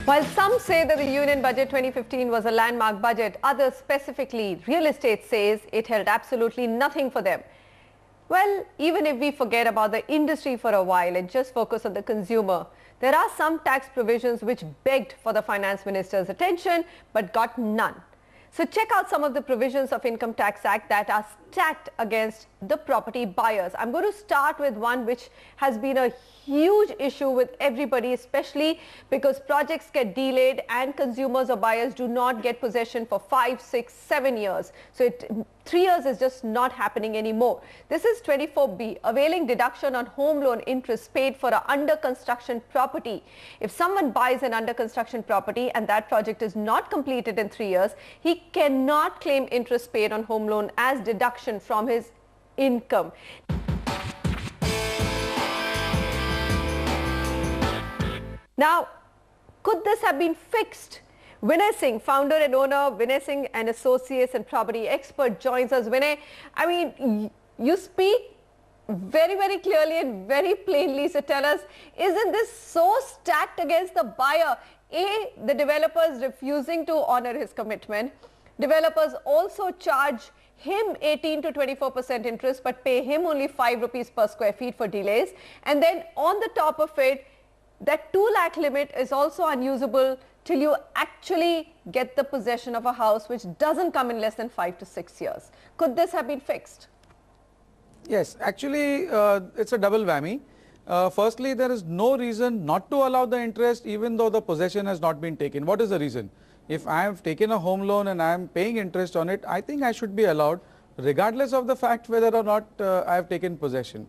While some say that the Union Budget 2015 was a landmark budget, others, specifically real estate, says it held absolutely nothing for them. Well, even if we forget about the industry for a while and just focus on the consumer, there are some tax provisions which begged for the finance minister's attention but got none. So check out some of the provisions of Income Tax Act that are stacked against the property buyers. I'm going to start with one which has been a huge issue with everybody, especially because projects get delayed and consumers or buyers do not get possession for 5, 6, 7 years. So 3 years is just not happening anymore. This is 24B, availing deduction on home loan interest paid for an under construction property. If someone buys an under construction property and that project is not completed in 3 years, he cannot claim interest paid on home loan as deduction from his income. Now, could this have been fixed? Vinay Singh, founder and owner, Vinay Singh and Associates and property expert, joins us. Vinay, I mean, you speak very, very clearly and very plainly. So tell us, isn't this so stacked against the buyer? A, the developers refusing to honor his commitment. Developers also charge him 18 to 24% interest but pay him only 5 rupees per square feet for delays. And then on the top of it, that 2 lakh limit is also unusable till you actually get the possession of a house, which doesn't come in less than 5 to 6 years. Could this have been fixed? Yes, actually it's a double whammy. Firstly, there is no reason not to allow the interest even though the possession has not been taken. What is the reason? If I have taken a home loan and I am paying interest on it, I think I should be allowed regardless of the fact whether or not I have taken possession.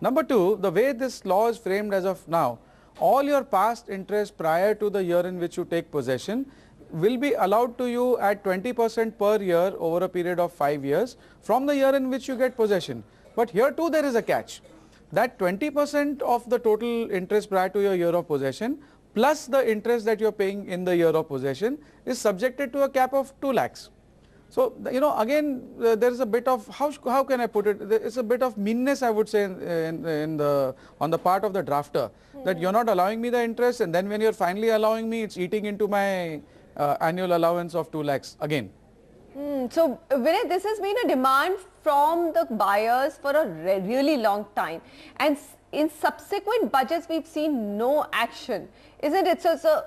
Number two, the way this law is framed as of now, all your past interest prior to the year in which you take possession will be allowed to you at 20% per year over a period of 5 years from the year in which you get possession. But here too there is a catch. That 20% of the total interest prior to your year of possession plus the interest that you are paying in the year of possession is subjected to a cap of 2 lakhs. So, you know, again there is a bit of, how can I put it, there is a bit of meanness, I would say, on the part of the drafter, that you are not allowing me the interest, and then when you are finally allowing me, it's eating into my annual allowance of 2 lakhs again. So, Vinay, this has been a demand from the buyers for a really long time, and in subsequent budgets we've seen no action, isn't it? So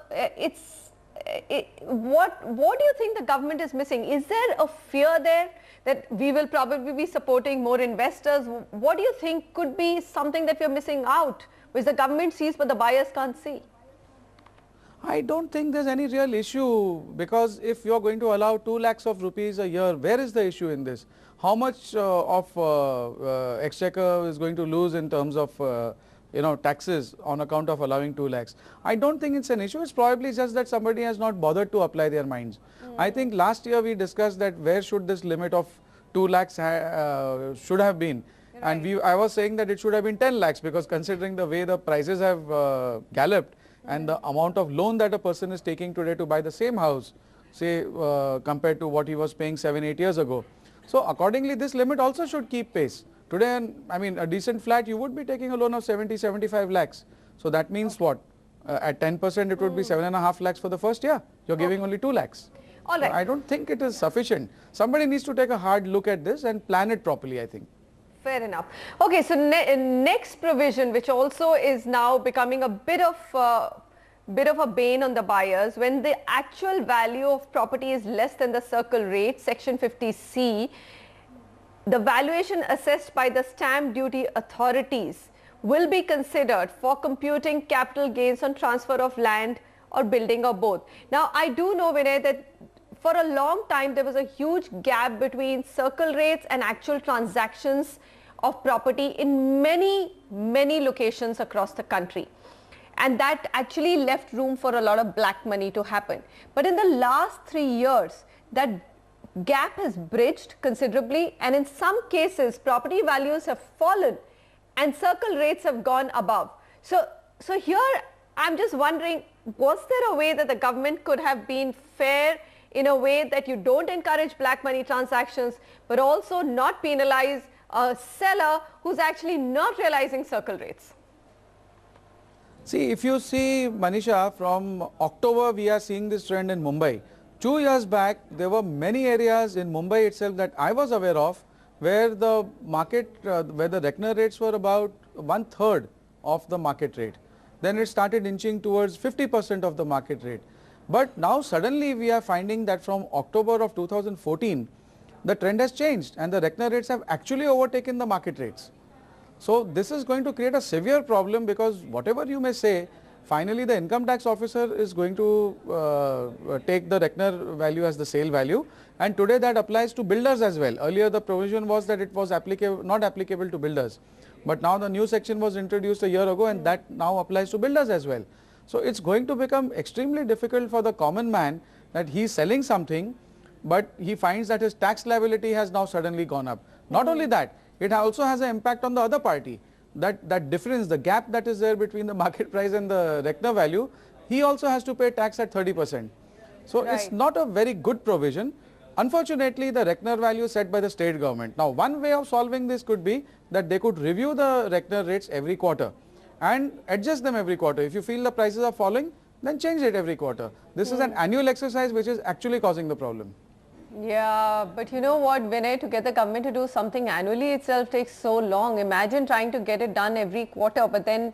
what do you think the government is missing? Is there a fear there that we will probably be supporting more investors? What do you think could be something that we're missing out, which the government sees but the buyers can't see? I don't think there's any real issue, because if you're going to allow 2 lakhs of rupees a year, where is the issue in this? How much of exchequer is going to lose in terms of taxes on account of allowing 2 lakhs? I don't think it's an issue. It's probably just that somebody has not bothered to apply their minds. I think last year we discussed that where should this limit of 2 lakhs should have been. Right. And I was saying that it should have been 10 lakhs, because considering the way the prices have galloped and the amount of loan that a person is taking today to buy the same house, say compared to what he was paying 7, 8 years ago. So accordingly this limit also should keep pace. Today, I mean, a decent flat, you would be taking a loan of 70, 75 lakhs. So that means what? At 10% it would be 7.5 lakhs for the first year. You're giving only 2 lakhs. All right. So I don't think it is sufficient. Somebody needs to take a hard look at this and plan it properly, I think. Fair enough. Okay, so next provision, which also is now becoming a bit of a bane on the buyers, when the actual value of property is less than the circle rate, section 50C, the valuation assessed by the stamp duty authorities will be considered for computing capital gains on transfer of land or building or both. Now, I do know, Vinay, that for a long time there was a huge gap between circle rates and actual transactions of property in many locations across the country. And that actually left room for a lot of black money to happen. But in the last 3 years, that gap has bridged considerably, and in some cases property values have fallen and circle rates have gone above. So here I'm just wondering, was there a way that the government could have been fair in a way that you don't encourage black money transactions but also not penalize a seller who's actually not realizing circle rates? See, if you see, Manisha, from October we are seeing this trend in Mumbai. 2 years back, there were many areas in Mumbai itself that I was aware of where the market, where the reckoner rates were about 1/3 of the market rate. Then it started inching towards 50% of the market rate. But now suddenly we are finding that from October of 2014, the trend has changed and the reckoner rates have actually overtaken the market rates. So this is going to create a severe problem, because whatever you may say, finally the income tax officer is going to take the reckoner value as the sale value, and today that applies to builders as well. Earlier the provision was that it was not applicable to builders, but now the new section was introduced a year ago and that now applies to builders as well. So it's going to become extremely difficult for the common man, that he is selling something but he finds that his tax liability has now suddenly gone up. Not only that, it also has an impact on the other party. That difference, the gap that is there between the market price and the reckoner value, he also has to pay tax at 30%. So it's not a very good provision. Unfortunately, the reckoner value is set by the state government. Now, one way of solving this could be that they could review the reckoner rates every quarter and adjust them every quarter. If you feel the prices are falling, then change it every quarter. This is an annual exercise which is actually causing the problem. Yeah, but you know what, Vinay, to get the government to do something annually itself takes so long. Imagine trying to get it done every quarter, but then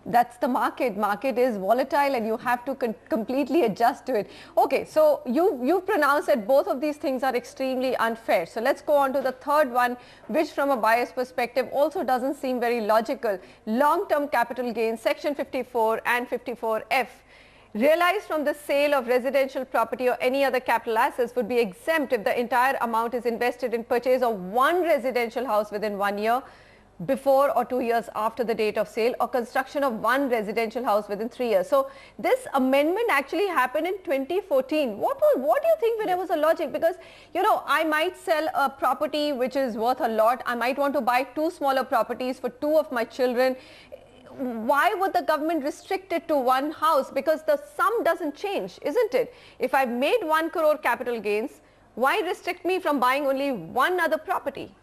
that's the market. Market is volatile and you have to completely adjust to it. Okay, so you've pronounced that both of these things are extremely unfair. So let's go on to the third one, which from a buyer's perspective also doesn't seem very logical. Long-term capital gains, section 54 and 54F. Realized from the sale of residential property or any other capital assets would be exempt if the entire amount is invested in purchase of one residential house within 1 year before or 2 years after the date of sale, or construction of one residential house within 3 years. So this amendment actually happened in 2014. What do you think when there was a logic? Because, you know, I might sell a property which is worth a lot. I might want to buy two smaller properties for two of my children. Why would the government restrict it to one house? Because the sum doesn't change, isn't it? If I've made 1 crore capital gains, why restrict me from buying only one other property?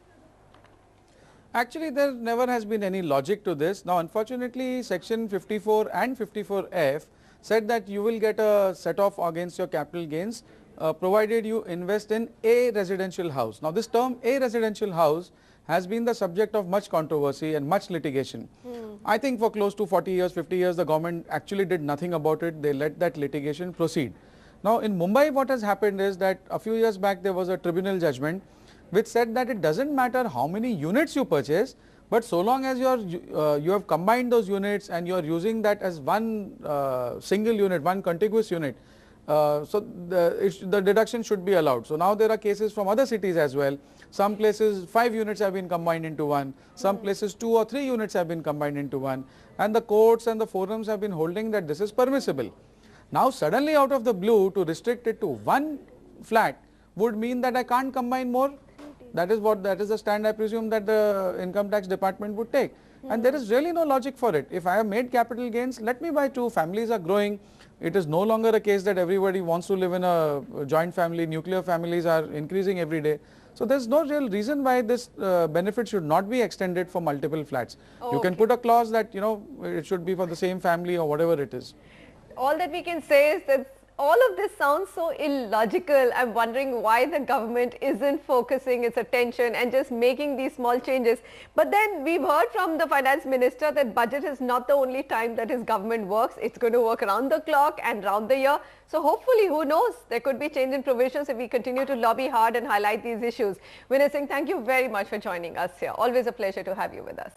Actually, there never has been any logic to this. Now, unfortunately, section 54 and 54F said that you will get a set-off against your capital gains provided you invest in a residential house. Now, this term a residential house has been the subject of much controversy and much litigation. I think for close to 40 years, 50 years, the government actually did nothing about it. They let that litigation proceed. Now, in Mumbai, what has happened is that a few years back, there was a tribunal judgment which said that it doesn't matter how many units you purchase, but so long as you have combined those units and you are using that as one single unit, one contiguous unit, so the deduction should be allowed. So now there are cases from other cities as well. Some places 5 units have been combined into one, some places 2 or 3 units have been combined into one, and the courts and the forums have been holding that this is permissible. Now suddenly out of the blue, to restrict it to one flat would mean that I can't combine more. That is the stand I presume that the income tax department would take. And there is really no logic for it. If I have made capital gains, let me buy two. Families are growing. It is no longer a case that everybody wants to live in a joint family. Nuclear families are increasing every day. So there's no real reason why this benefit should not be extended for multiple flats. You can put a clause that, you know, it should be for the same family or whatever it is. All that we can say is that all of this sounds so illogical. I'm wondering why the government isn't focusing its attention and just making these small changes. But then we've heard from the finance minister that budget is not the only time that his government works. It's going to work around the clock and round the year. So hopefully, who knows, there could be change in provisions if we continue to lobby hard and highlight these issues. Vinay Singh, thank you very much for joining us here. Always a pleasure to have you with us.